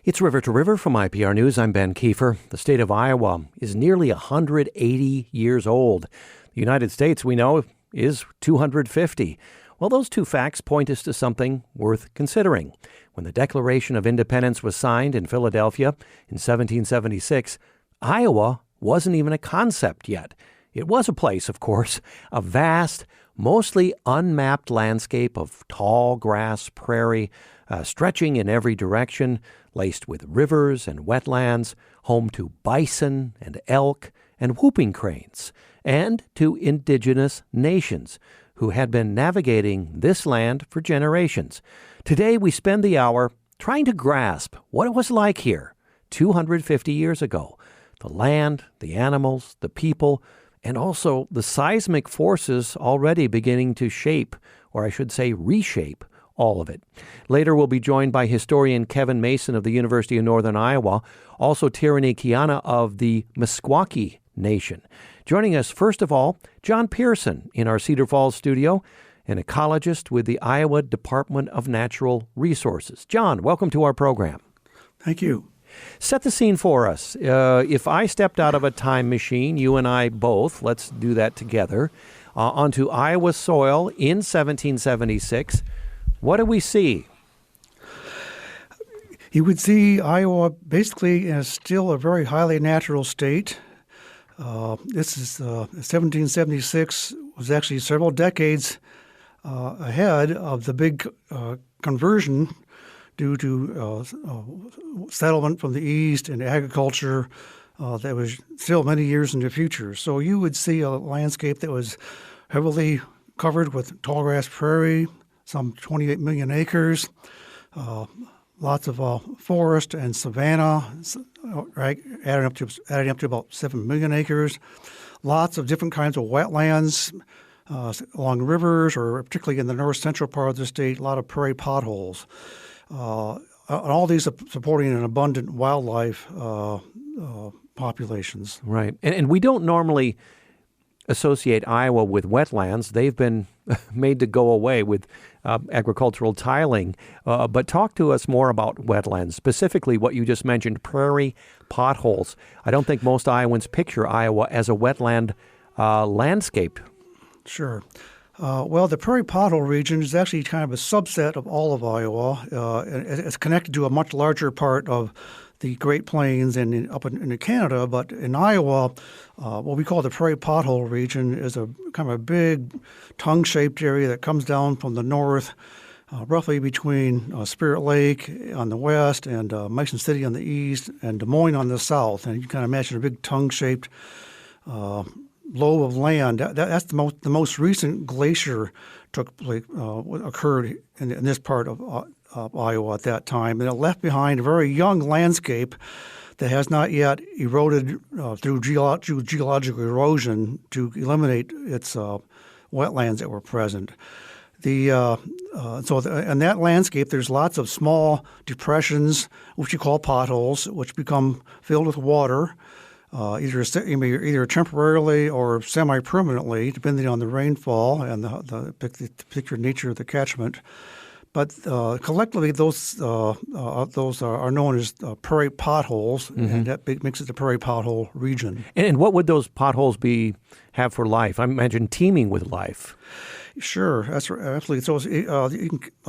It's River to River from IPR News. I'm Ben Kiefer. The state of Iowa is nearly 180 years old. The United States, we know, is 250. Well, those two facts point us to something worth considering. When the Declaration of Independence was signed in Philadelphia in 1776, Iowa wasn't even a concept yet. It was a place, of course, a vast, mostly unmapped landscape of tall grass, prairie, stretching in every direction, laced with rivers and wetlands, home to bison and elk and whooping cranes, and to indigenous nations who had been navigating this land for generations. Today we spend the hour trying to grasp what it was like here 250 years ago. The land, the animals, the people, and also the seismic forces already beginning to shape, or I should say reshape, all of it. Later, we'll be joined by historian Kevin Mason of the University of Northern Iowa, also Tierney Kiana of the Meskwaki Nation. Joining us, first of all, John Pearson in our Cedar Falls studio, an ecologist with the Iowa Department of Natural Resources. John, welcome to our program. Thank you. Set the scene for us. If I stepped out of a time machine, you and I both, let's do that together, onto Iowa soil in 1776, what do we see? You would see Iowa basically as still a very highly natural state. This is 1776 was actually several decades ahead of the big conversion due to settlement from the east and agriculture that was still many years in the future. So you would see a landscape that was heavily covered with tallgrass prairie, some 28 million acres, lots of forest and savanna, right, adding up to about 7 million acres. Lots of different kinds of wetlands along rivers, or particularly in the north central part of the state, a lot of prairie potholes. And all these are supporting an abundant wildlife populations. Right. And we don't normally associate Iowa with wetlands. They've been made to go away with agricultural tiling. But talk to us more about wetlands, specifically what you just mentioned, prairie potholes. I don't think most Iowans picture Iowa as a wetland landscape. Sure. Well, the prairie pothole region is actually kind of a subset of all of Iowa. It's connected to a much larger part of the Great Plains and up into Canada. But in Iowa, what we call the prairie pothole region is a kind of a big tongue-shaped area that comes down from the north, roughly between Spirit Lake on the west and Mason City on the east and Des Moines on the south. And you can kind of imagine a big tongue-shaped lobe of land. That's the most recent glacier occurred in this part of Iowa at that time, and it left behind a very young landscape that has not yet eroded through geological erosion to eliminate its wetlands that were present. In that landscape, there's lots of small depressions, which you call potholes, which become filled with water. Either temporarily or semi-permanently, depending on the rainfall and the particular nature of the catchment. But collectively, those are known as prairie potholes, and that makes it the prairie pothole region. And what would those potholes have for life? I imagine teeming with life. Sure, that's right, absolutely. So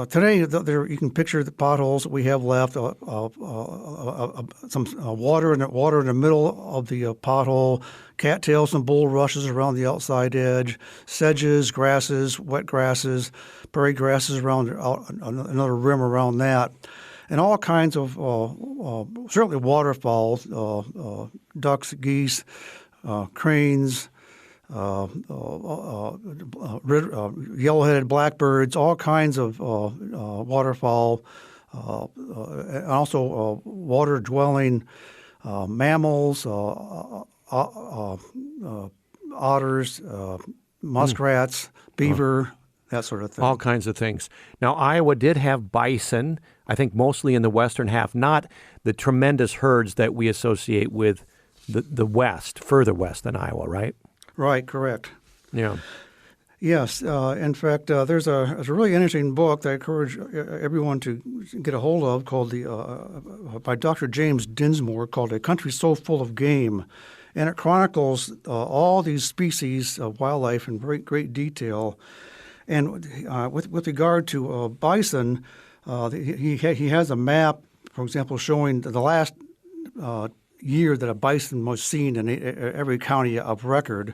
today, you can picture the potholes that we have left. Some water in the middle of the pothole, cattails and bulrushes around the outside edge, sedges, grasses, wet grasses, prairie grasses around another rim around that, and all kinds of certainly waterfowls, ducks, geese, cranes. Yellow-headed blackbirds, all kinds of waterfowl, and also water-dwelling mammals, otters, muskrats, beaver, that sort of thing. All kinds of things. Now, Iowa did have bison, I think mostly in the western half, not the tremendous herds that we associate with the west, further west than Iowa, right? Right, correct. Yeah. Yes. In fact, there's a really interesting book that I encourage everyone to get a hold of called by Dr. James Dinsmore called A Country So Full of Game. And it chronicles all these species of wildlife in great detail. And with regard to bison, he has a map, for example, showing the last year that a bison was seen in every county of record.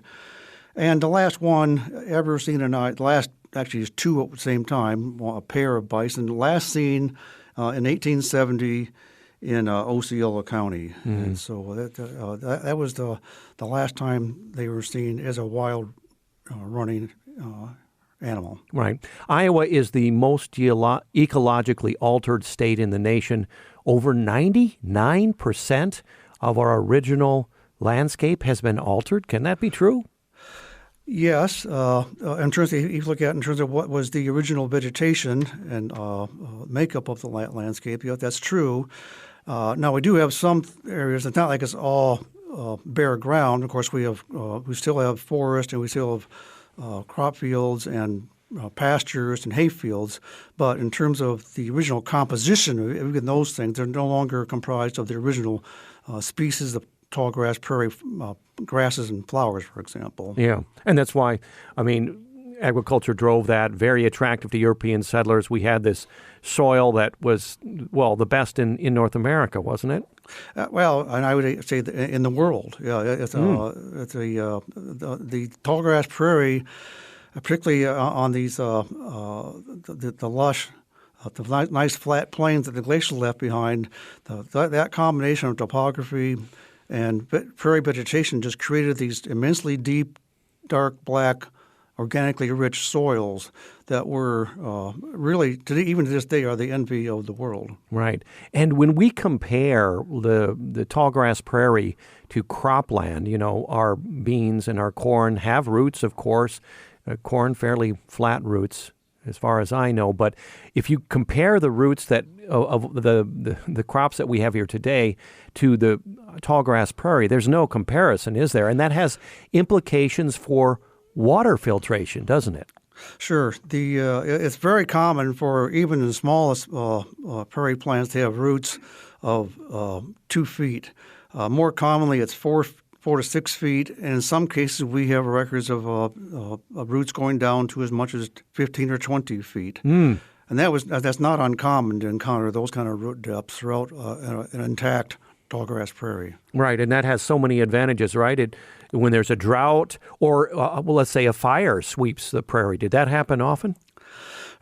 And the last one ever seen the last actually is two at the same time, a pair of bison, last seen in 1870 in Osceola County. Mm-hmm. And so that was the last time they were seen as a wild running animal. Right. Iowa is the most ecologically altered state in the nation. Over 99% of our original landscape has been altered. Can that be true? Yes. In terms of, if you look at in terms of what was the original vegetation and makeup of the landscape, that's true. Now we do have some areas. It's not like it's all bare ground. Of course, we still have forest and we still have crop fields and pastures and hay fields. But in terms of the original composition of those things, they're no longer comprised of the original species of tallgrass, prairie grasses, and flowers, for example. Yeah, and that's why, agriculture drove that, very attractive to European settlers. We had this soil that was, the best in North America, wasn't it? And I would say in the world. Yeah, the tallgrass prairie, particularly on these the lush, the nice flat plains that the glacier left behind. That combination of topography and prairie vegetation just created these immensely deep, dark, black, organically rich soils that were really, even to this day, are the envy of the world. Right. And when we compare the tallgrass prairie to cropland, our beans and our corn have roots, of course, corn fairly flat roots, as far as I know. But if you compare the roots that of the crops that we have here today to the tallgrass prairie, there's no comparison, is there? And that has implications for water filtration, doesn't it? Sure. It's very common for even the smallest prairie plants to have roots of 2 feet. More commonly, it's 4 to 6 feet, and in some cases, we have records of roots going down to as much as 15 or 20 feet. Mm. And that's not uncommon to encounter those kind of root depths throughout an intact tallgrass prairie. Right, and that has so many advantages, right? When there's a drought or, let's say a fire sweeps the prairie, did that happen often?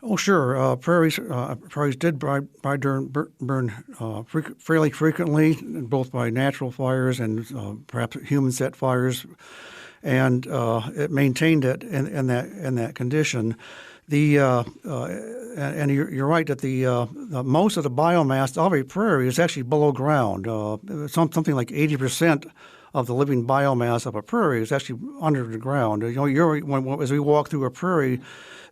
Oh, sure. Prairies did burn fairly frequently, both by natural fires and perhaps human-set fires, and it maintained it in that condition. And you're right that the most of the biomass of a prairie is actually below ground. Something like 80% of the living biomass of a prairie is actually under the ground. As we walk through a prairie,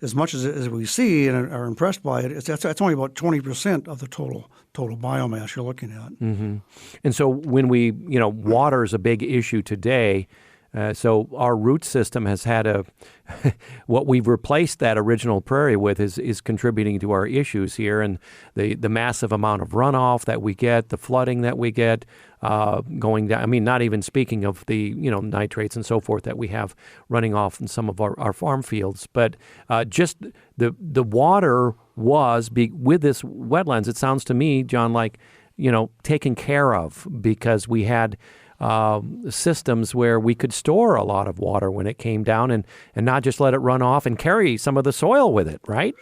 as much as we see and are impressed by it, that's only about 20% of the total biomass you're looking at. Mm-hmm. And so when water is a big issue today. So our root system has had what we've replaced that original prairie with is contributing to our issues here, and the massive amount of runoff that we get, the flooding that we get going down. Not even speaking of the nitrates and so forth that we have running off in some of our farm fields, but just the water was with this wetlands. It sounds to me, John, like taken care of because we had systems where we could store a lot of water when it came down and not just let it run off and carry some of the soil with it, right?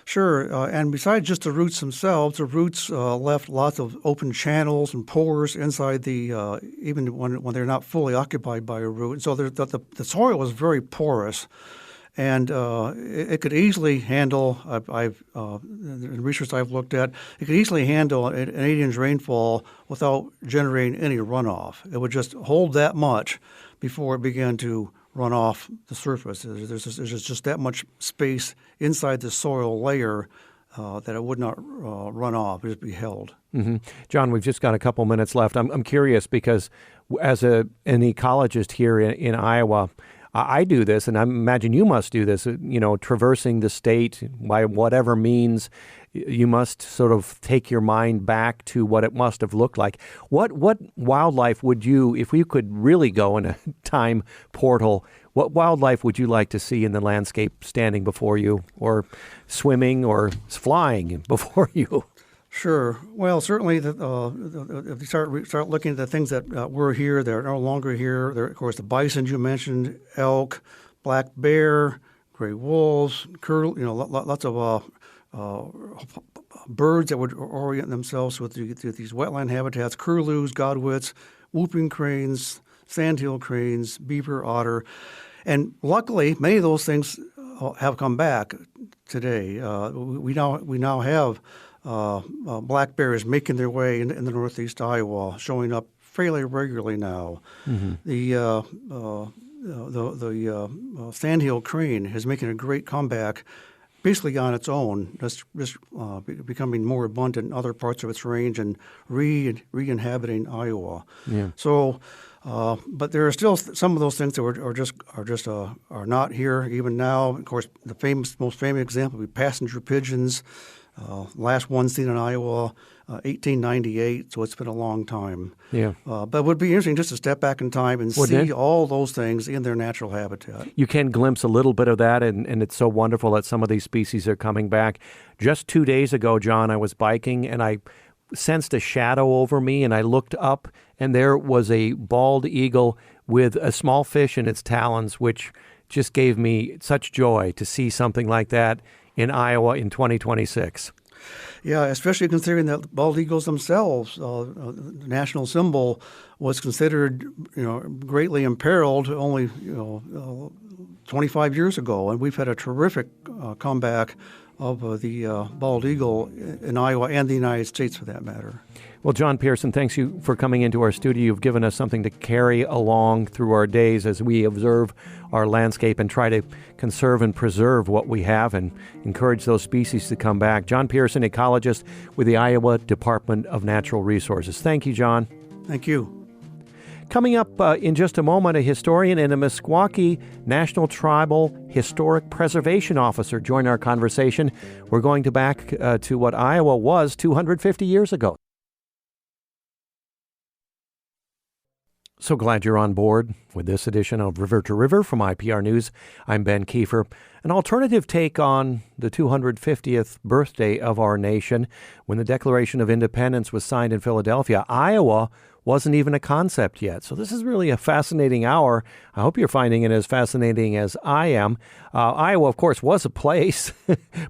Sure. And besides just the roots themselves, the roots left lots of open channels and pores inside even when they're not fully occupied by a root. So the soil was very porous. And it could easily handle, in research I've looked at, it could easily handle an 8-inch rainfall without generating any runoff. It would just hold that much before it began to run off the surface. There's just that much space inside the soil layer that it would not run off. It would be held. Mm-hmm. John, we've just got a couple minutes left. I'm curious because as an ecologist here in Iowa, I do this, and I imagine you must do this, traversing the state by whatever means. You must sort of take your mind back to what it must have looked like. What wildlife would you, if we could really go in a time portal, what wildlife would you like to see in the landscape standing before you, or swimming or flying before you? Sure. Well, certainly, if you start looking at the things that were here, they're no longer here. There, of course, the bison you mentioned, elk, black bear, gray wolves, lots of birds that would orient themselves with these wetland habitats, curlews, godwits, whooping cranes, sandhill cranes, beaver, otter. And luckily, many of those things have come back today. We now have black bears making their way in the northeast Iowa, showing up fairly regularly now. Mm-hmm. The sandhill crane is making a great comeback, basically on its own, just becoming more abundant in other parts of its range and re-inhabiting Iowa. Yeah. So, but there are still some of those things that are not here even now. Of course, the most famous example would be passenger pigeons. Last one seen in Iowa, 1898, so it's been a long time. Yeah. But it would be interesting just to step back in time and see all those things in their natural habitat. You can glimpse a little bit of that, and it's so wonderful that some of these species are coming back. Just 2 days ago, John, I was biking, and I sensed a shadow over me, and I looked up, and there was a bald eagle with a small fish in its talons, which just gave me such joy to see something like that in Iowa in 2026. Yeah, especially considering that bald eagles themselves, the national symbol, was considered, greatly imperiled only, 25 years ago, and we've had a terrific comeback of the bald eagle in Iowa and the United States, for that matter. Well, John Pearson, thanks you for coming into our studio. You've given us something to carry along through our days as we observe our landscape and try to conserve and preserve what we have and encourage those species to come back. John Pearson, ecologist with the Iowa Department of Natural Resources. Thank you, John. Thank you. Coming up in just a moment, a historian and a Meskwaki National Tribal Historic Preservation Officer join our conversation. We're going back to what Iowa was 250 years ago. So glad you're on board with this edition of River to River from IPR News. I'm Ben Kiefer. An alternative take on the 250th birthday of our nation. When the Declaration of Independence was signed in Philadelphia, Iowa wasn't even a concept yet. So this is really a fascinating hour. I hope you're finding it as fascinating as I am. Iowa, of course, was a place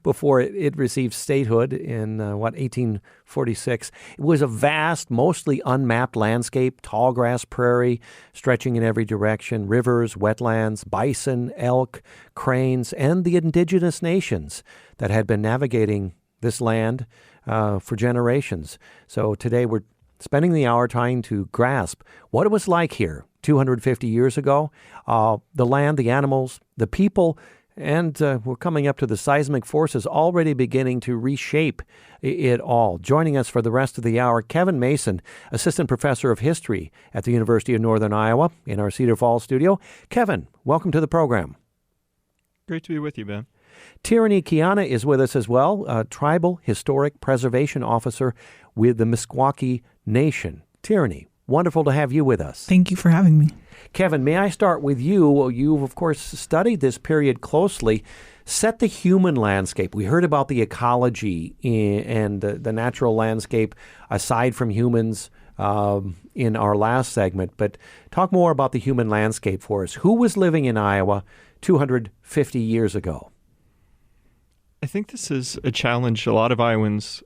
before it received statehood in, 1846. It was a vast, mostly unmapped landscape, tallgrass prairie stretching in every direction, rivers, wetlands, bison, elk, cranes, and the Indigenous nations that had been navigating this land for generations. So today we're spending the hour trying to grasp what it was like here 250 years ago, the land, the animals, the people, and we're coming up to the seismic forces already beginning to reshape it all. Joining us for the rest of the hour, Kevin Mason, Assistant Professor of History at the University of Northern Iowa in our Cedar Falls studio. Kevin, welcome to the program. Great to be with you, Ben. Tierney Kiana is with us as well, Tribal Historic Preservation Officer with the Meskwaki Nation. Tierney, wonderful to have you with us. Thank you for having me. Kevin, may I start with you? You've, of course, studied this period closely. Set the human landscape. We heard about the ecology and the natural landscape aside from humans in our last segment, but talk more about the human landscape for us. Who was living in Iowa 250 years ago? I think this is a challenge a lot of Iowans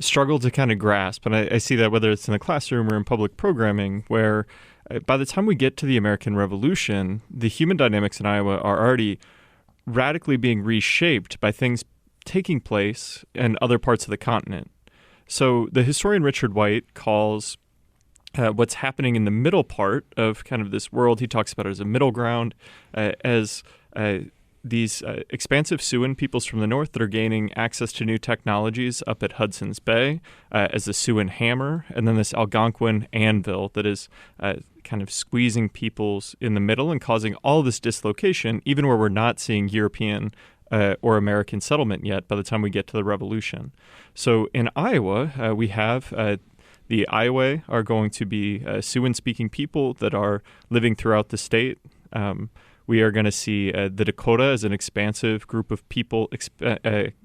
struggle to kind of grasp, and I see that whether it's in the classroom or in public programming, where by the time we get to the American Revolution, the human dynamics in Iowa are already radically being reshaped by things taking place in other parts of the continent. So the historian Richard White calls what's happening in the middle part of kind of this world, he talks about it as a middle ground, as these expansive Siouan peoples from the north that are gaining access to new technologies up at Hudson's Bay as the Siouan hammer, and then this Algonquin anvil that is kind of squeezing peoples in the middle and causing all this dislocation, even where we're not seeing European or American settlement yet by the time we get to the Revolution. So in Iowa, we have the Iowa are going to be Siouan-speaking people that are living throughout the state. We are going to see the Dakota as an expansive group of people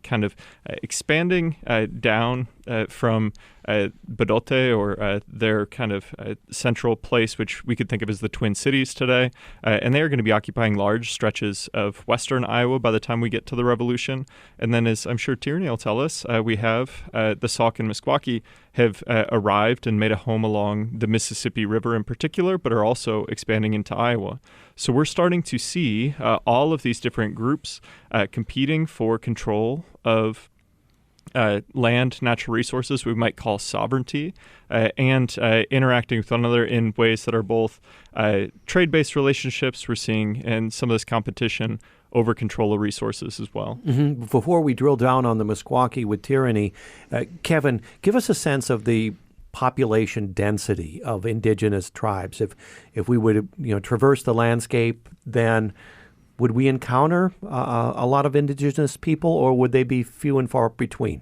kind of expanding down from Bedote, or their kind of central place, which we could think of as the Twin Cities today. And they are going to be occupying large stretches of western Iowa by the time we get to the Revolution. And then, as I'm sure Tierney will tell us, we have the Sauk and Meskwaki have arrived and made a home along the Mississippi River in particular, but are also expanding into Iowa. So we're starting to see all of these different groups competing for control of land, natural resources we might call sovereignty, and interacting with one another in ways that are both trade-based relationships we're seeing, and some of this competition over control of resources as well. Mm-hmm. Before we drill down on the Meskwaki with Tierney, Kevin, give us a sense of the population density of indigenous tribes. If we would traverse the landscape, then would we encounter a lot of indigenous people, or would they be few and far between?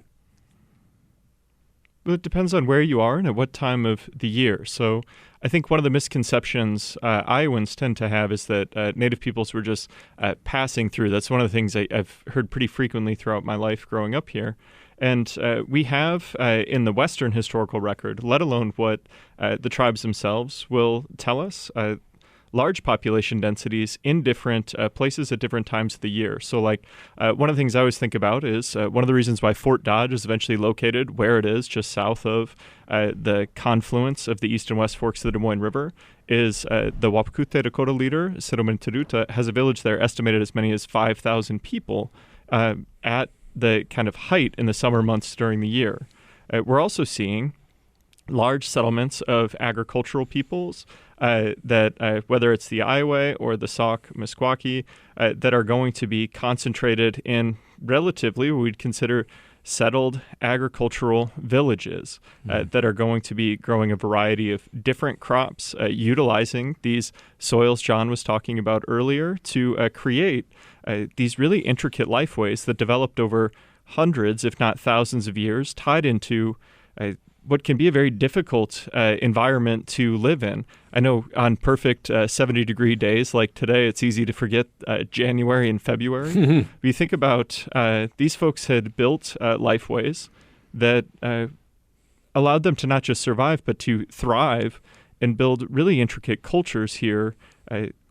Well, it depends on where you are and at what time of the year. So I think one of the misconceptions Iowans tend to have is that Native peoples were just passing through. That's one of the things I've heard pretty frequently throughout my life growing up here. And we have in the Western historical record, let alone what the tribes themselves will tell us, large population densities in different places at different times of the year. So one of the things I always think about is one of the reasons why Fort Dodge is eventually located where it is, just south of the confluence of the east and west forks of the Des Moines River, is the Wapakute Dakota leader, Sidomintaduta, has a village there estimated as many as 5,000 people at the kind of height in the summer months during the year. We're also seeing large settlements of agricultural peoples that whether it's the Iowa or the Sauk Meskwaki that are going to be concentrated in relatively what we'd consider settled agricultural villages that are going to be growing a variety of different crops, utilizing these soils John was talking about earlier to create these really intricate lifeways that developed over hundreds, if not thousands of years, tied into what can be a very difficult environment to live in. I know on perfect 70-degree days like today, it's easy to forget January and February. But you think about these folks had built lifeways that allowed them to not just survive, but to thrive and build really intricate cultures here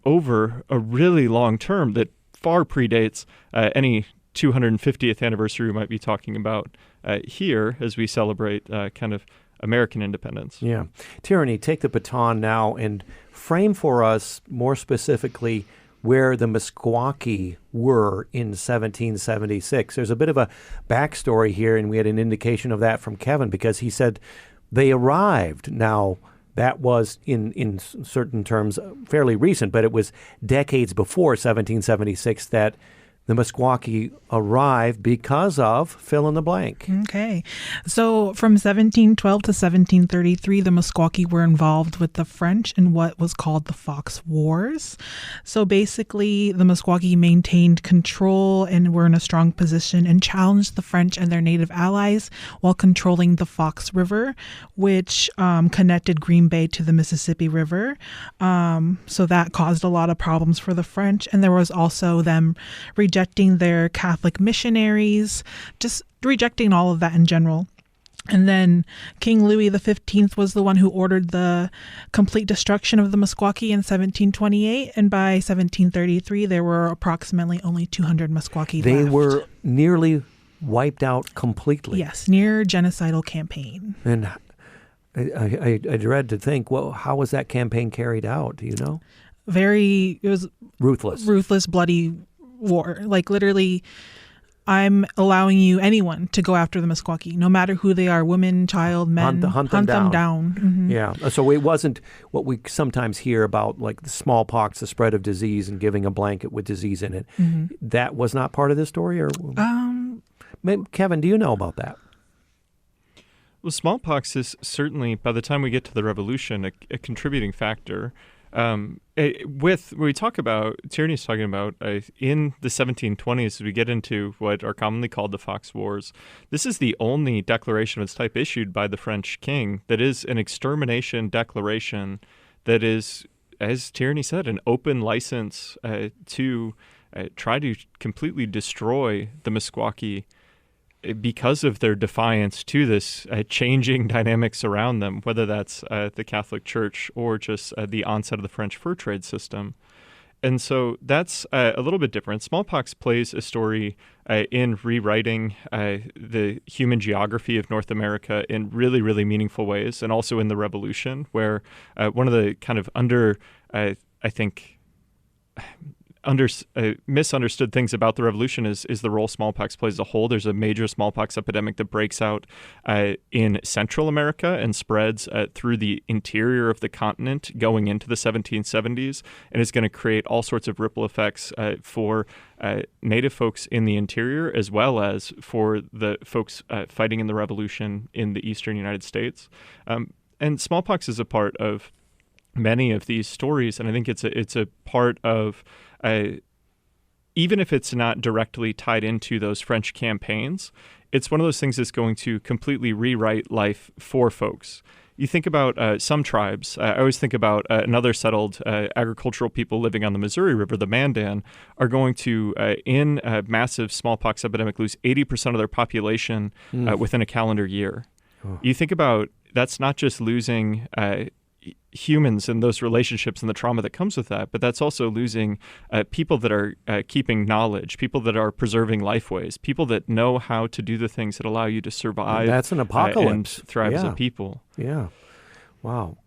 over a really long term that far predates any 250th anniversary we might be talking about here as we celebrate kind of American independence. Yeah. Tierney, take the baton now and frame for us more specifically where the Meskwaki were in 1776. There's a bit of a backstory here, and we had an indication of that from Kevin because he said they arrived. Now, that was, in certain terms, fairly recent, but it was decades before 1776 that the Meskwaki arrived because of fill in the blank. Okay. So from 1712 to 1733, the Meskwaki were involved with the French in what was called the Fox Wars. So basically, the Meskwaki maintained control and were in a strong position and challenged the French and their native allies while controlling the Fox River, which connected Green Bay to the Mississippi River. So that caused a lot of problems for the French. And there was also them rejecting their Catholic missionaries, just rejecting all of that in general. And then King Louis XV was the one who ordered the complete destruction of the Meskwaki in 1728. And by 1733, there were approximately only 200 Meskwaki left. They were nearly wiped out completely. Yes, near genocidal campaign. And I dread to think, well, how was that campaign carried out? Do you know? It was ruthless, bloody war. Like literally I'm allowing anyone to go after the Meskwaki, no matter who they are, women, child, men, hunt them down. Mm-hmm. Yeah. So it wasn't what we sometimes hear about, like the smallpox, the spread of disease, and giving a blanket with disease in it. Mm-hmm. That was not part of this story? Or Kevin, do you know about that? Well, smallpox is certainly, by the time we get to the revolution, a contributing factor. With when we talk about, Tierney's talking about in the 1720s, we get into what are commonly called the Fox Wars. This is the only declaration of its type issued by the French king that is an extermination declaration that is, as Tierney said, an open license to try to completely destroy the Meskwaki because of their defiance to this changing dynamics around them, whether that's the Catholic Church or just the onset of the French fur trade system. And so that's a little bit different. Smallpox plays a story in rewriting the human geography of North America in really, really meaningful ways, and also in the Revolution, where one of the kind of misunderstood things about the revolution is the role smallpox plays as a whole. There's a major smallpox epidemic that breaks out in Central America and spreads through the interior of the continent going into the 1770s, and is going to create all sorts of ripple effects for Native folks in the interior, as well as for the folks fighting in the revolution in the eastern United States. And smallpox is a part of many of these stories, and I think it's a part of even if it's not directly tied into those French campaigns, it's one of those things that's going to completely rewrite life for folks. You think about some tribes. I always think about another settled agricultural people living on the Missouri River, the Mandan, are going to, in a massive smallpox epidemic, lose 80% of their population within a calendar year. Oh. You think about that's not just losing humans and those relationships and the trauma that comes with that, but that's also losing people that are keeping knowledge, people that are preserving lifeways, people that know how to do the things that allow you to survive. That's an apocalypse. And thrive as a people. Yeah. Wow.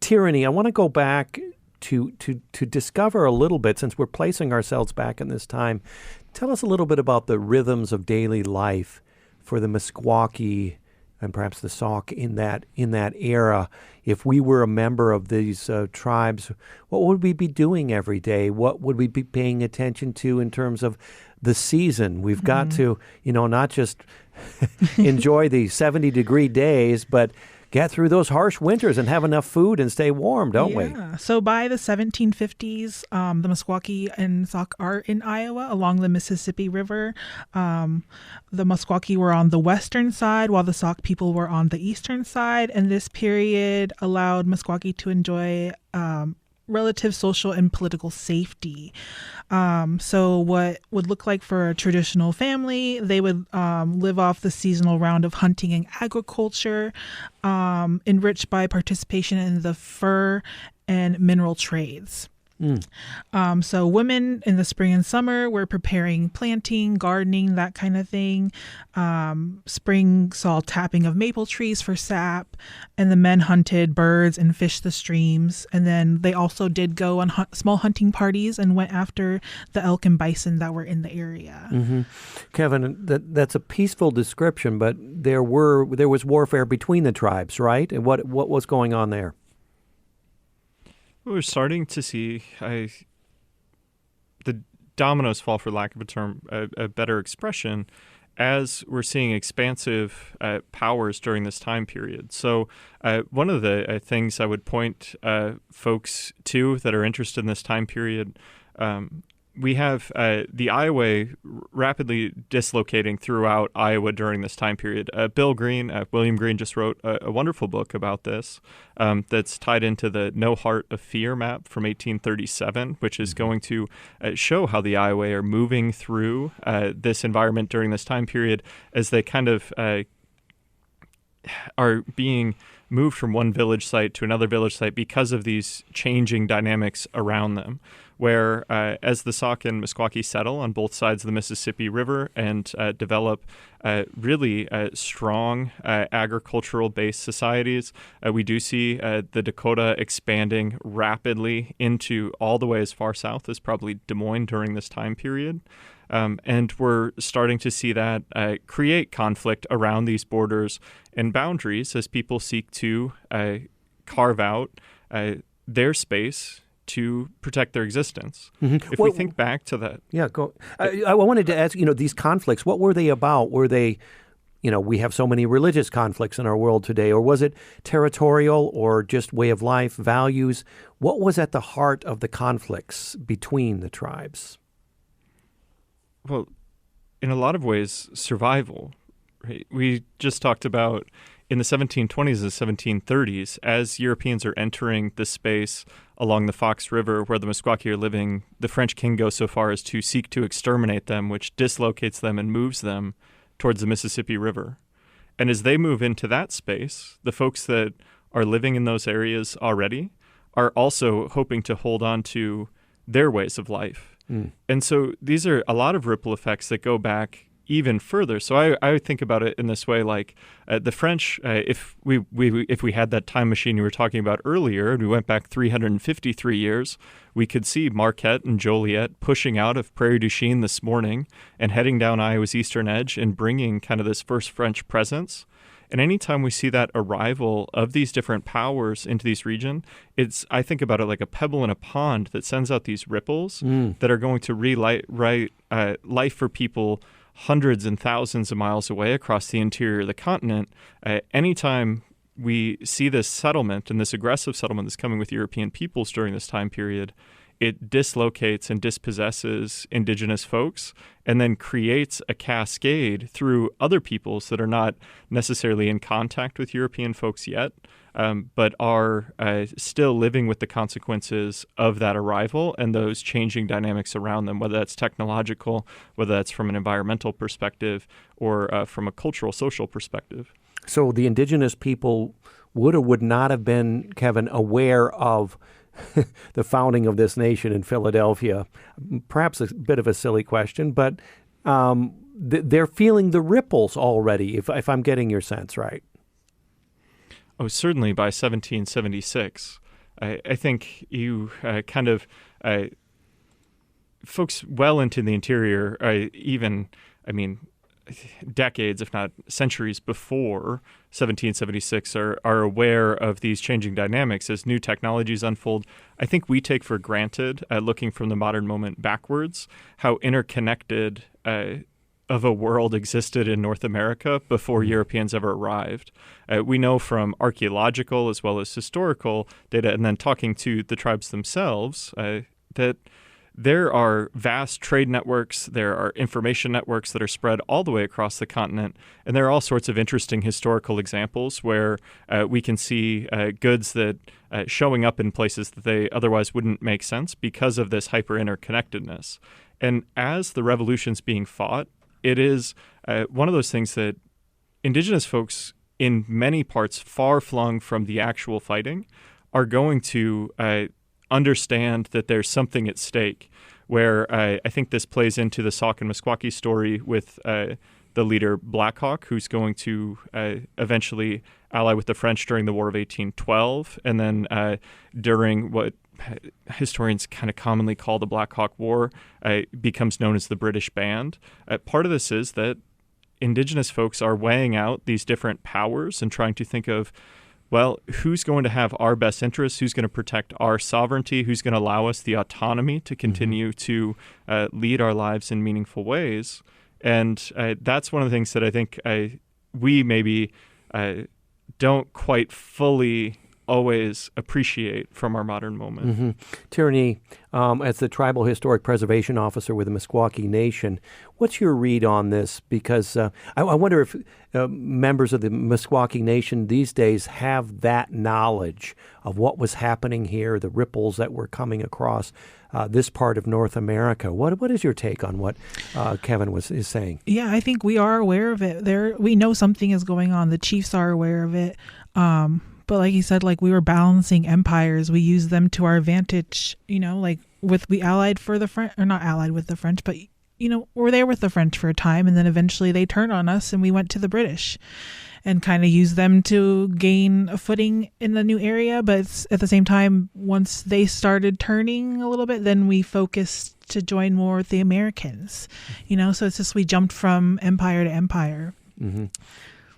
Tyranny, I want to go back to discover a little bit, since we're placing ourselves back in this time. Tell us a little bit about the rhythms of daily life for the Meskwaki and perhaps the Sauk in that era. If we were a member of these tribes, what would we be doing every day? What would we be paying attention to in terms of the season? We've got to, not just enjoy the 70-degree days, but get through those harsh winters and have enough food and stay warm, don't we? Yeah. So by the 1750s, the Meskwaki and Sauk are in Iowa along the Mississippi River. The Meskwaki were on the western side, while the Sauk people were on the eastern side. And this period allowed Meskwaki to enjoy relative social and political safety. So what would look like for a traditional family, they would live off the seasonal round of hunting and agriculture, enriched by participation in the fur and mineral trades. So women in the spring and summer were preparing planting, gardening, that kind of thing. Spring saw tapping of maple trees for sap, and the men hunted birds and fished the streams. And then they also did go on small hunting parties and went after the elk and bison that were in the area. Mm-hmm. Kevin, that's a peaceful description, but there was warfare between the tribes, right? And what was going on there? We're starting to see the dominoes fall, for lack of a term, a better expression, as we're seeing expansive powers during this time period. So one of the things I would point folks to that are interested in this time period, we have the Iowa rapidly dislocating throughout Iowa during this time period. William Green just wrote a wonderful book about this that's tied into the No Heart of Fear map from 1837, which is going to show how the Iowa are moving through this environment during this time period as they kind of are being moved from one village site to another village site because of these changing dynamics around them. where as the Sauk and Meskwaki settle on both sides of the Mississippi River and develop really strong agricultural-based societies, we do see the Dakota expanding rapidly into all the way as far south as probably Des Moines during this time period. And we're starting to see that create conflict around these borders and boundaries as people seek to carve out their space to protect their existence. Mm-hmm. If we think back to that. Yeah, go. I wanted to ask, these conflicts, what were they about? Were they, we have so many religious conflicts in our world today, or was it territorial or just way of life, values? What was at the heart of the conflicts between the tribes? Well, in a lot of ways, survival. Right? We just talked about in the 1720s and 1730s, as Europeans are entering the space along the Fox River where the Meskwaki are living, the French king goes so far as to seek to exterminate them, which dislocates them and moves them towards the Mississippi River. And as they move into that space, the folks that are living in those areas already are also hoping to hold on to their ways of life. And so these are a lot of ripple effects that go back even further. So I would think about it in this way, like the French, if we had that time machine you were talking about earlier, and we went back 353 years, we could see Marquette and Joliet pushing out of Prairie du Chien this morning and heading down Iowa's eastern edge and bringing kind of this first French presence. And anytime we see that arrival of these different powers into these regions, I think about it like a pebble in a pond that sends out these ripples that are going to relight life for people hundreds and thousands of miles away across the interior of the continent. Anytime we see this settlement and this aggressive settlement that's coming with European peoples during this time period, it dislocates and dispossesses indigenous folks and then creates a cascade through other peoples that are not necessarily in contact with European folks yet, but are still living with the consequences of that arrival and those changing dynamics around them, whether that's technological, whether that's from an environmental perspective, or from a cultural, social perspective. So the indigenous people would or would not have been, Kevin, aware of the founding of this nation in Philadelphia. Perhaps a bit of a silly question, but they're feeling the ripples already, if I'm getting your sense right. Oh, certainly by 1776. I think you folks well into the interior, decades, if not centuries before 1776 are aware of these changing dynamics as new technologies unfold. I think we take for granted, looking from the modern moment backwards, how interconnected of a world existed in North America before Europeans ever arrived. We know from archaeological as well as historical data, and then talking to the tribes themselves, that there are vast trade networks, there are information networks that are spread all the way across the continent, and there are all sorts of interesting historical examples where we can see goods that showing up in places that they otherwise wouldn't make sense because of this hyper-interconnectedness. And as the revolution's being fought, it is one of those things that indigenous folks in many parts far-flung from the actual fighting are going to understand that there's something at stake, where I think this plays into the Sauk and Meskwaki story with the leader Black Hawk, who's going to eventually ally with the French during the War of 1812, and then during what historians kind of commonly call the Black Hawk War, becomes known as the British Band. Part of this is that indigenous folks are weighing out these different powers and trying to think of, well, who's going to have our best interests? Who's going to protect our sovereignty? Who's going to allow us the autonomy to continue to lead our lives in meaningful ways? And that's one of the things that I think we maybe don't quite fully always appreciate from our modern moment. Mm-hmm. Tierney, as the Tribal Historic Preservation Officer with the Meskwaki Nation, what's your read on this? Because I wonder if members of the Meskwaki Nation these days have that knowledge of what was happening here, the ripples that were coming across this part of North America. What is your take on what Kevin is saying? Yeah, I think we are aware of it. We know something is going on. The chiefs are aware of it. But like you said, like we were balancing empires. We used them to our advantage, like we allied for the French, or not allied with the French, but, we're there with the French for a time. And then eventually they turned on us and we went to the British and kind of used them to gain a footing in the new area. But at the same time, once they started turning a little bit, then we focused to join more with the Americans, so it's just we jumped from empire to empire. Mm-hmm.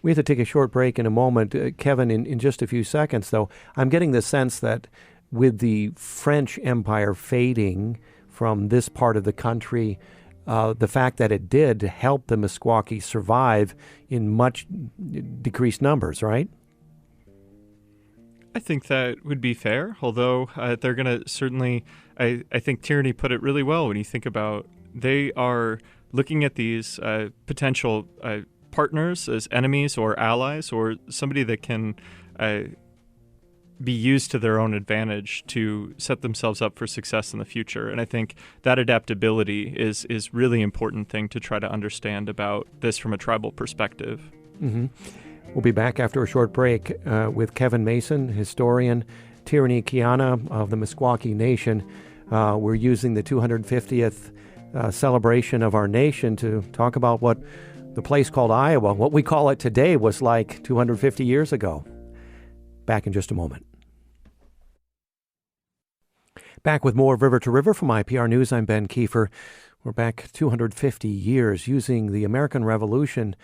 We have to take a short break in a moment. Kevin, in just a few seconds, though, I'm getting the sense that with the French Empire fading from this part of the country, the fact that it did help the Meskwaki survive in much decreased numbers, right? I think that would be fair, although they're going to certainly, I think Tierney put it really well when you think about they are looking at these potential partners as enemies or allies or somebody that can be used to their own advantage to set themselves up for success in the future. And I think that adaptability is really important thing to try to understand about this from a tribal perspective. Mm-hmm. We'll be back after a short break with Kevin Mason, historian, Tierney Kiana of the Meskwaki Nation. We're using the 250th celebration of our nation to talk about what the place called Iowa, what we call it today, was like 250 years ago. Back in just a moment. Back with more River to River from IPR News. I'm Ben Kiefer. We're back 250 years using the American Revolution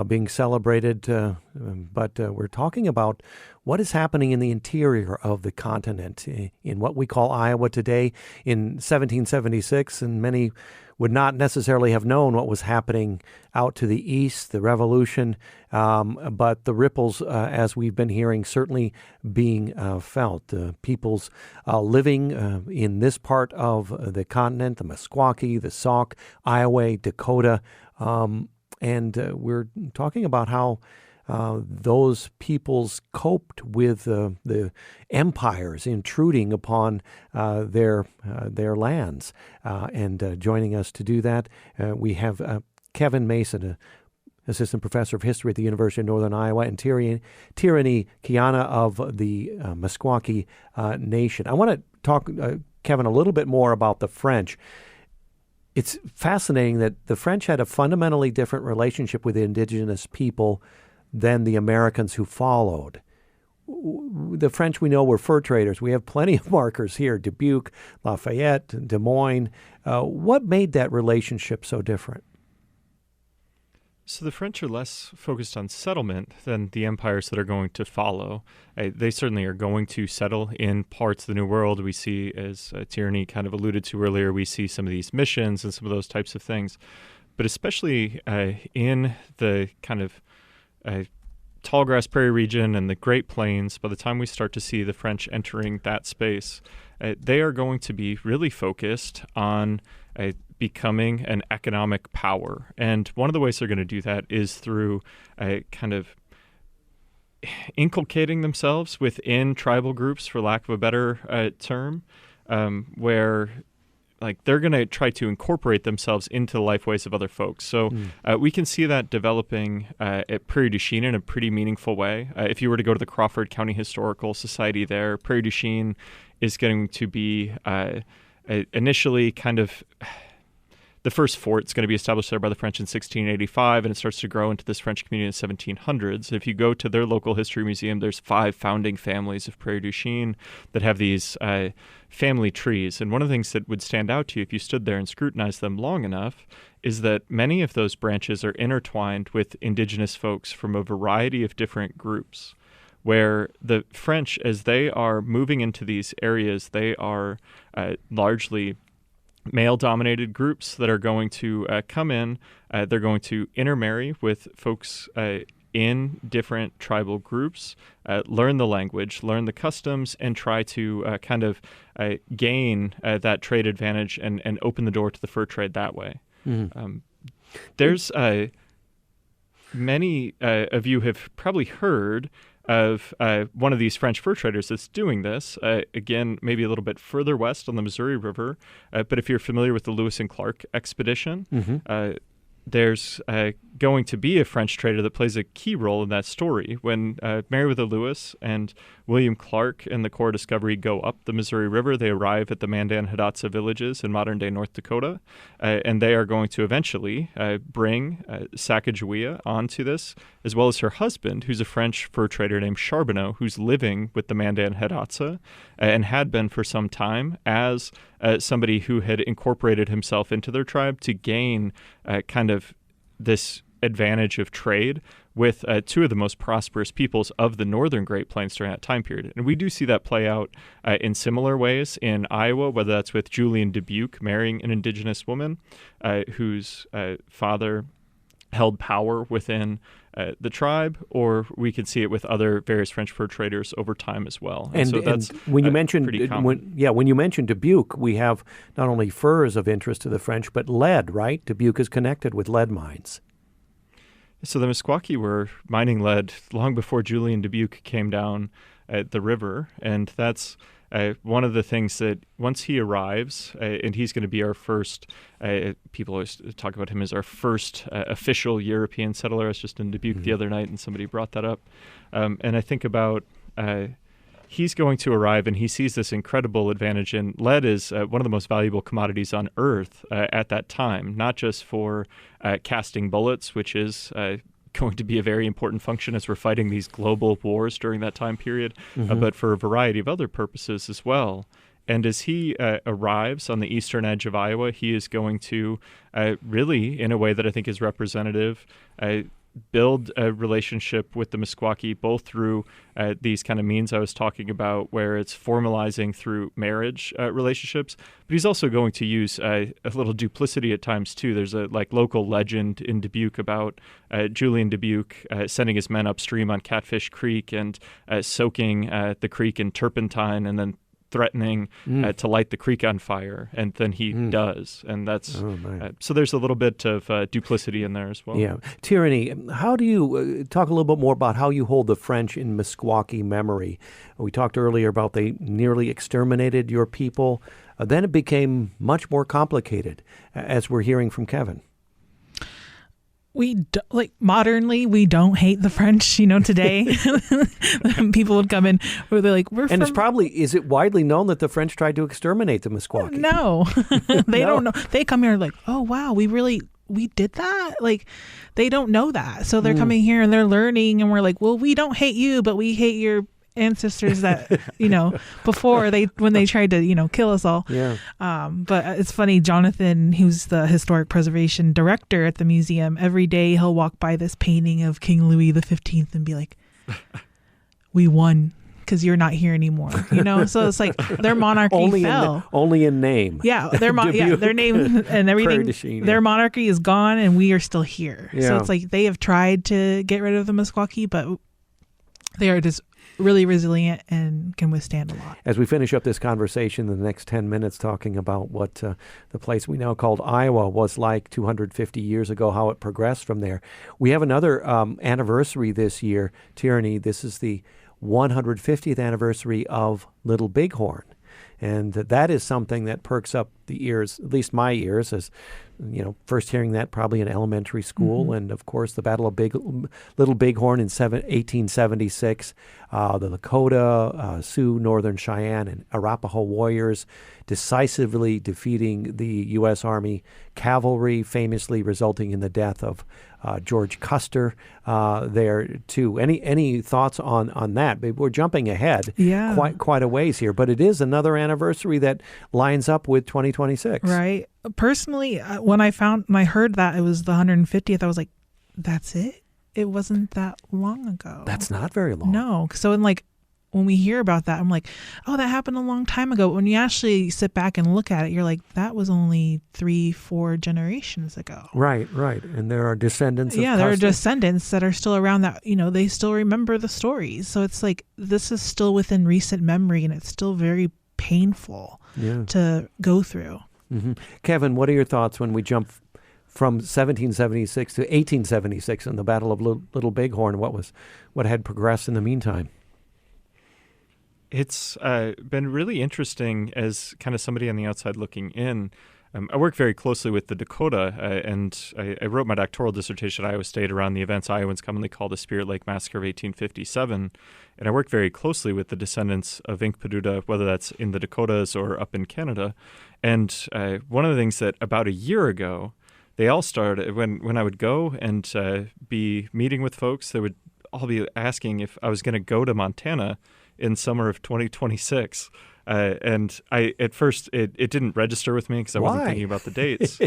being celebrated, but we're talking about what is happening in the interior of the continent, in what we call Iowa today. In 1776, and many would not necessarily have known what was happening out to the east, the revolution, but the ripples, as we've been hearing, certainly being felt. Peoples living in this part of the continent, the Meskwaki, the Sauk, Iowa, Dakota, and we're talking about how those peoples coped with the empires intruding upon their lands. And joining us to do that, we have Kevin Mason, assistant professor of history at the University of Northern Iowa, and Tierney Kiana of the Meskwaki Nation. I want to talk, Kevin, a little bit more about the French. It's fascinating that the French had a fundamentally different relationship with the indigenous people than the Americans who followed. The French, we know, were fur traders. We have plenty of markers here, Dubuque, Lafayette, Des Moines. What made that relationship so different? So the French are less focused on settlement than the empires that are going to follow. They certainly are going to settle in parts of the New World. We see, as Tierney kind of alluded to earlier, we see some of these missions and some of those types of things. But especially in the kind of tallgrass prairie region and the Great Plains, by the time we start to see the French entering that space, they are going to be really focused on becoming an economic power. And one of the ways they're going to do that is through kind of inculcating themselves within tribal groups, for lack of a better term, where like they're going to try to incorporate themselves into the life ways of other folks. So we can see that developing at Prairie du Chien in a pretty meaningful way. If you were to go to the Crawford County Historical Society there, Prairie du Chien is going to be initially kind of the first fort's going to be established there by the French in 1685, and it starts to grow into this French community in the 1700s. If you go to their local history museum, there's 5 founding families of Prairie du Chien that have these family trees. And one of the things that would stand out to you if you stood there and scrutinized them long enough is that many of those branches are intertwined with indigenous folks from a variety of different groups, where the French, as they are moving into these areas, they are largely male-dominated groups that are going to come in. They're going to intermarry with folks in different tribal groups, learn the language, learn the customs, and try to kind of gain that trade advantage and open the door to the fur trade that way. Mm-hmm. There's many of you have probably heard of one of these French fur traders that's doing this, again, maybe a little bit further west on the Missouri River. But if you're familiar with the Lewis and Clark expedition, there's going to be a French trader that plays a key role in that story. When Meriwether Lewis and William Clark and the Corps Discovery go up the Missouri River, they arrive at the Mandan Hidatsa villages in modern-day North Dakota, and they are going to eventually bring Sacagawea onto this, as well as her husband, who's a French fur trader named Charbonneau, who's living with the Mandan Hidatsa and had been for some time as somebody who had incorporated himself into their tribe to gain kind of this advantage of trade with two of the most prosperous peoples of the northern Great Plains during that time period. And we do see that play out in similar ways in Iowa, whether that's with Julian Dubuque marrying an Indigenous woman whose father held power within the tribe, or we can see it with other various French fur traders over time as well. And so that's when you mentioned when you mentioned Dubuque, we have not only furs of interest to the French, but lead, right? Dubuque is connected with lead mines. So the Meskwaki were mining lead long before Julian Dubuque came down the river, and that's one of the things that once he arrives, and he's going to be our first, people always talk about him as our first official European settler. I was just in Dubuque the other night, and somebody brought that up. And I think about he's going to arrive, and he sees this incredible advantage. And lead is one of the most valuable commodities on Earth at that time, not just for casting bullets, which is going to be a very important function as we're fighting these global wars during that time period, but for a variety of other purposes as well. And as he arrives on the eastern edge of Iowa, he is going to really, in a way that I think is representative, build a relationship with the Meskwaki, both through these kind of means I was talking about, where it's formalizing through marriage relationships, but he's also going to use a little duplicity at times too. There's a local legend in Dubuque about Julian Dubuque sending his men upstream on Catfish Creek and soaking the creek in turpentine and then threatening to light the creek on fire, and then he does, and that's so there's a little bit of duplicity in there as well. Yeah, Tyranny. How do you talk a little bit more about how you hold the French in Meskwaki memory? We talked earlier about they nearly exterminated your people. Then it became much more complicated, as we're hearing from Kevin. Modernly, we don't hate the French, today. People would come in where they're like, And it's probably, is it widely known that the French tried to exterminate the Meskwaki? No. They don't know. They come here like, oh, wow, we did that? They don't know that. So they're coming here and they're learning, and we're like, well, we don't hate you, but we hate your ancestors that before when they tried to kill us all. But it's funny, Jonathan, who's the historic preservation director at the museum, every day he'll walk by this painting of King Louis XV and be like, we won because you're not here anymore, so it's like their monarchy fell only in name. Their name and everything, their monarchy is gone and we are still here. So it's like they have tried to get rid of the Meskwaki, but they are just really resilient and can withstand a lot. As we finish up this conversation in the next 10 minutes talking about what the place we now called Iowa was like 250 years ago, how it progressed from there, we have another anniversary this year, Tyranny. This is the 150th anniversary of Little Bighorn. And that is something that perks up the ears, at least my ears, as first hearing that probably in elementary school. And of course, the Battle of Little Bighorn in 1876, the Lakota, Sioux, Northern Cheyenne, and Arapaho warriors decisively defeating the U.S. Army cavalry, famously resulting in the death of George Custer there too. Any thoughts on that? We're jumping ahead quite a ways here, but it is another anniversary that lines up with 2026. Right. Personally, when I heard that it was the 150th, I was like, that's it? It wasn't that long ago. That's not very long. No. So when we hear about that, I'm like, oh, that happened a long time ago. But when you actually sit back and look at it, you're like, that was only 3-4 generations ago. Right. And there are descendants of there are descendants that are still around that, they still remember the stories. So it's like, this is still within recent memory, and it's still very painful to go through. Kevin, what are your thoughts when we jump from 1776 to 1876 in the Battle of Little Bighorn? What had progressed in the meantime? It's been really interesting as kind of somebody on the outside looking in. I work very closely with the Dakota, and I wrote my doctoral dissertation at Iowa State around the events Iowans commonly call the Spirit Lake Massacre of 1857. And I work very closely with the descendants of Inkpaduta, whether that's in the Dakotas or up in Canada. And one of the things that about a year ago, they all started, when I would go and be meeting with folks, they would all be asking if I was going to go to Montana in summer of 2026. And at first it didn't register with me because I wasn't thinking about the dates.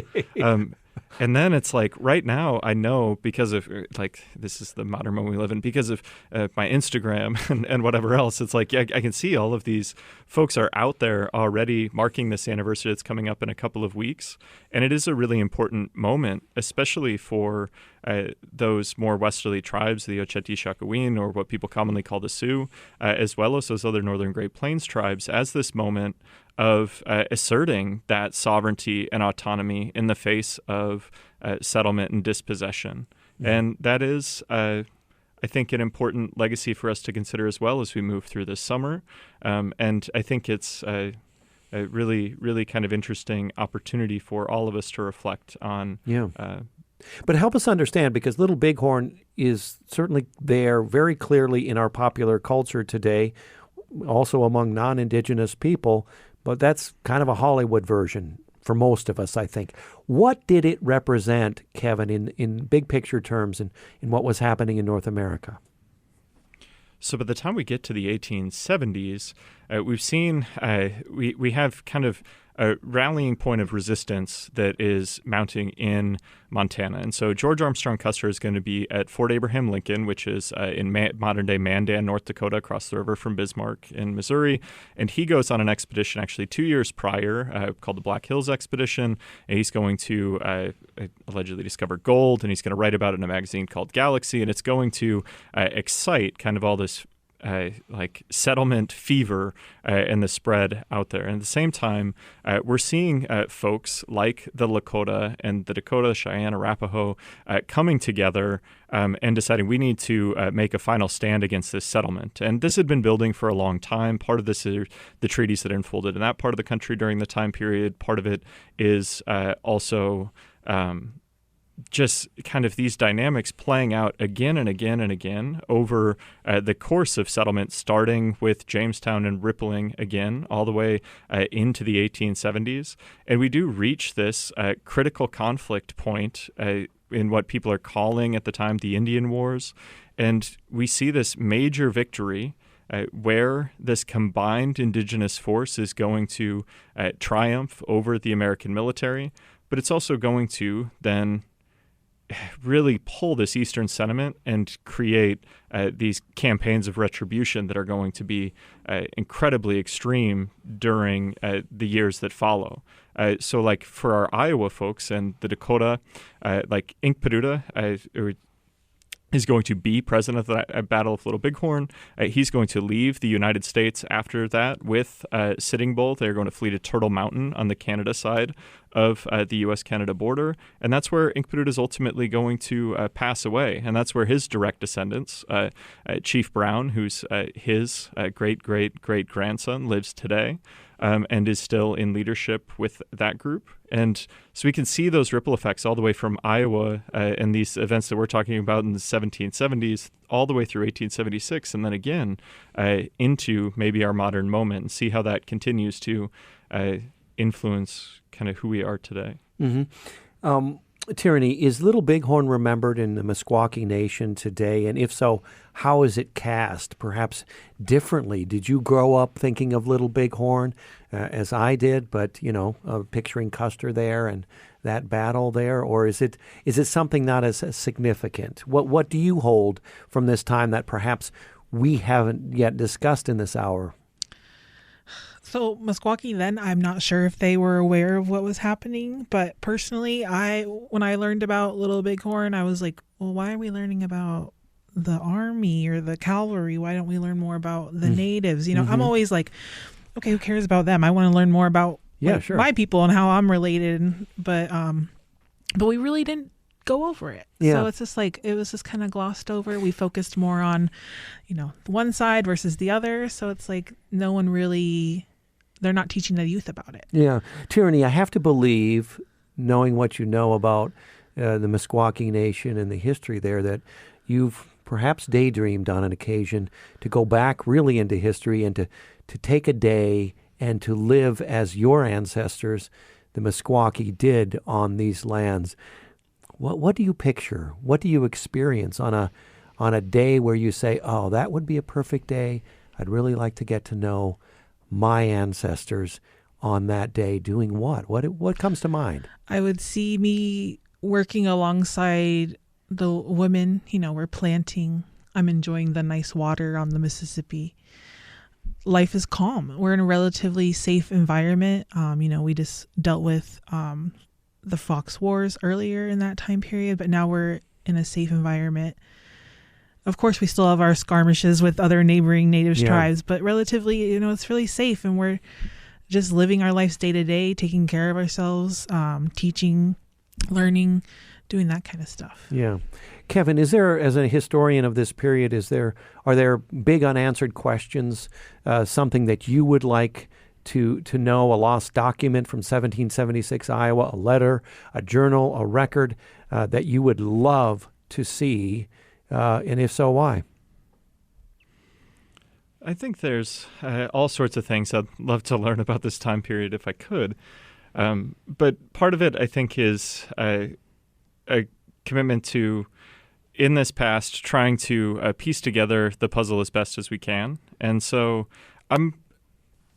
And then it's like right now I know, because of like, this is the modern moment we live in, because of my Instagram and whatever else. It's like, yeah, I can see all of these folks are out there already marking this anniversary that's coming up in a couple of weeks. And it is a really important moment, especially for those more westerly tribes, the Oceti-Sakowin, or what people commonly call the Sioux, as well as those other northern Great Plains tribes, as this moment of asserting that sovereignty and autonomy in the face of settlement and dispossession. Mm-hmm. And that is, I think, an important legacy for us to consider as well as we move through this summer. And I think it's a really, really kind of interesting opportunity for all of us to reflect on. Yeah. But help us understand, because Little Bighorn is certainly there very clearly in our popular culture today, also among non-Indigenous people, but that's kind of a Hollywood version for most of us, I think. What did it represent, Kevin, in big picture terms, in what was happening in North America? So by the time we get to the 1870s, we've seen, we have kind of a rallying point of resistance that is mounting in Montana. And so George Armstrong Custer is going to be at Fort Abraham Lincoln, which is in modern-day Mandan, North Dakota, across the river from Bismarck in Missouri. And he goes on an expedition actually 2 years prior called the Black Hills Expedition. And he's going to allegedly discover gold, and he's going to write about it in a magazine called Galaxy. And it's going to excite kind of all this like settlement fever and the spread out there. And at the same time, we're seeing folks like the Lakota and the Dakota, Cheyenne, Arapaho coming together and deciding we need to make a final stand against this settlement. And this had been building for a long time. Part of this is the treaties that unfolded in that part of the country during the time period. Part of it is also just kind of these dynamics playing out again and again and again over the course of settlement, starting with Jamestown and rippling again all the way into the 1870s. And we do reach this critical conflict point in what people are calling at the time the Indian Wars. And we see this major victory where this combined Indigenous force is going to triumph over the American military, but it's also going to then really pull this Eastern sentiment and create these campaigns of retribution that are going to be incredibly extreme during the years that follow. So like for our Iowa folks and the Dakota, like Inkpaduta is going to be president of the Battle of Little Bighorn. He's going to leave the United States after that with Sitting Bull. They're going to flee to Turtle Mountain on the Canada side of the U.S.-Canada border. And that's where Inkpaduta is ultimately going to pass away. And that's where his direct descendants, Chief Brown, who's his great-great-great-grandson, lives today. And is still in leadership with that group. And so we can see those ripple effects all the way from Iowa and these events that we're talking about in the 1770s all the way through 1876, and then again into maybe our modern moment, and see how that continues to influence kind of who we are today. Mm-hmm. Tyranny, is Little Bighorn remembered in the Meskwaki Nation today? And if so, how is it cast, perhaps differently? Did you grow up thinking of Little Bighorn as I did, but, picturing Custer there and that battle there? Or is it something not as significant? What do you hold from this time that perhaps we haven't yet discussed in this hour? So Meskwaki, then I'm not sure if they were aware of what was happening, but personally, when I learned about Little Bighorn, I was like, well, why are we learning about the army or the cavalry? Why don't we learn more about the natives? I'm always like, okay, who cares about them? I want to learn more about my people and how I'm related. But we really didn't go over it. Yeah. So it's just like, it was just kind of glossed over. We focused more on, one side versus the other. So it's like no one really they're not teaching the youth about it. Yeah. Tierney, I have to believe, knowing what you know about the Meskwaki Nation and the history there, that you've perhaps daydreamed on an occasion to go back really into history and to take a day and to live as your ancestors, the Meskwaki, did on these lands. What do you picture? What do you experience on a day where you say, oh, that would be a perfect day? I'd really like to get to know my ancestors on that day doing what? What comes to mind? I would see me working alongside the women. We're planting. I'm enjoying the nice water on the Mississippi. Life is calm. We're in a relatively safe environment. We just dealt with the Fox Wars earlier in that time period, but now we're in a safe environment. Of course, we still have our skirmishes with other neighboring native tribes, but relatively, it's really safe, and we're just living our lives day to day, taking care of ourselves, teaching, learning, doing that kind of stuff. Yeah. Kevin, is there, as a historian of this period, are there big unanswered questions, something that you would like to know, a lost document from 1776 Iowa, a letter, a journal, a record that you would love to see, and if so, why? I think there's all sorts of things I'd love to learn about this time period if I could. But part of it, I think, is a commitment to, in this past, trying to piece together the puzzle as best as we can. And so I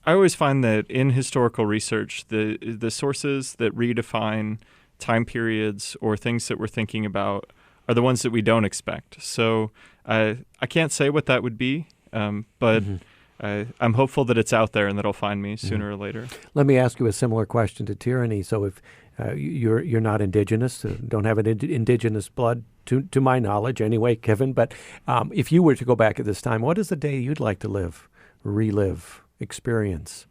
always find that in historical research, the sources that redefine time periods or things that we're thinking about are the ones that we don't expect. So I can't say what that would be, but I'm hopeful that it's out there and that it'll find me sooner or later. Let me ask you a similar question to Tierney. So if you're not Indigenous, don't have an Indigenous blood, to my knowledge anyway, Kevin, but if you were to go back at this time, what is the day you'd like to relive, experience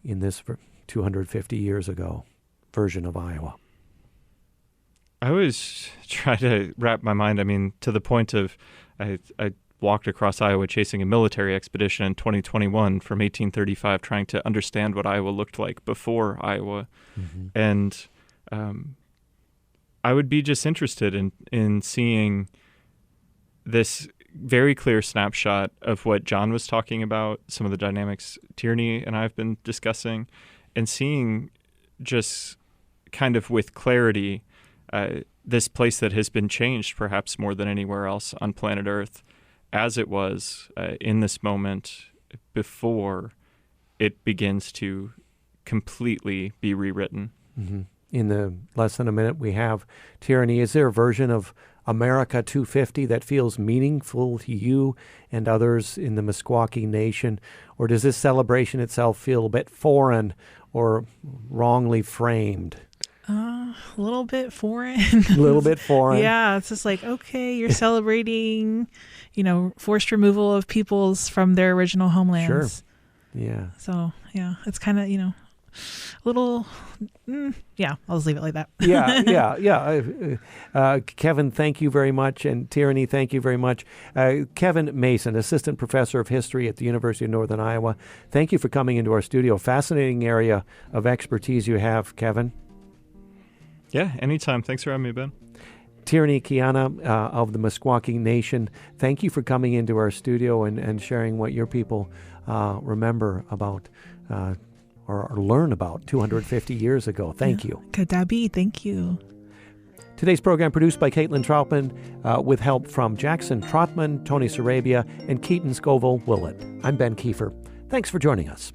in this 250 years ago version of Iowa? I always try to wrap my mind, to the point of I walked across Iowa chasing a military expedition in 2021 from 1835, trying to understand what Iowa looked like before Iowa. And I would be just interested in seeing this very clear snapshot of what John was talking about, some of the dynamics Tierney and I have been discussing, and seeing just kind of with clarity this place that has been changed perhaps more than anywhere else on planet Earth as it was in this moment before it begins to completely be rewritten. In the less than a minute we have, Tierney, is there a version of America 250 that feels meaningful to you and others in the Meskwaki Nation? Or does this celebration itself feel a bit foreign or wrongly framed? A little bit foreign. A little bit foreign. Yeah, it's just like, okay, you're celebrating, forced removal of peoples from their original homelands. Sure. Yeah. So, yeah, it's kind of, a little, I'll just leave it like that. Kevin, thank you very much. And Tierney, thank you very much. Kevin Mason, Assistant Professor of History at the University of Northern Iowa. Thank you for coming into our studio. Fascinating area of expertise you have, Kevin. Yeah, anytime. Thanks for having me, Ben. Tierney Kiana of the Meskwaki Nation, thank you for coming into our studio and sharing what your people remember about or learn about 250 years ago. Thank you. Kadabi, thank you. Today's program produced by Caitlin Troutman with help from Jackson Trotman, Tony Sarabia, and Keaton Scoville-Willett. I'm Ben Kiefer. Thanks for joining us.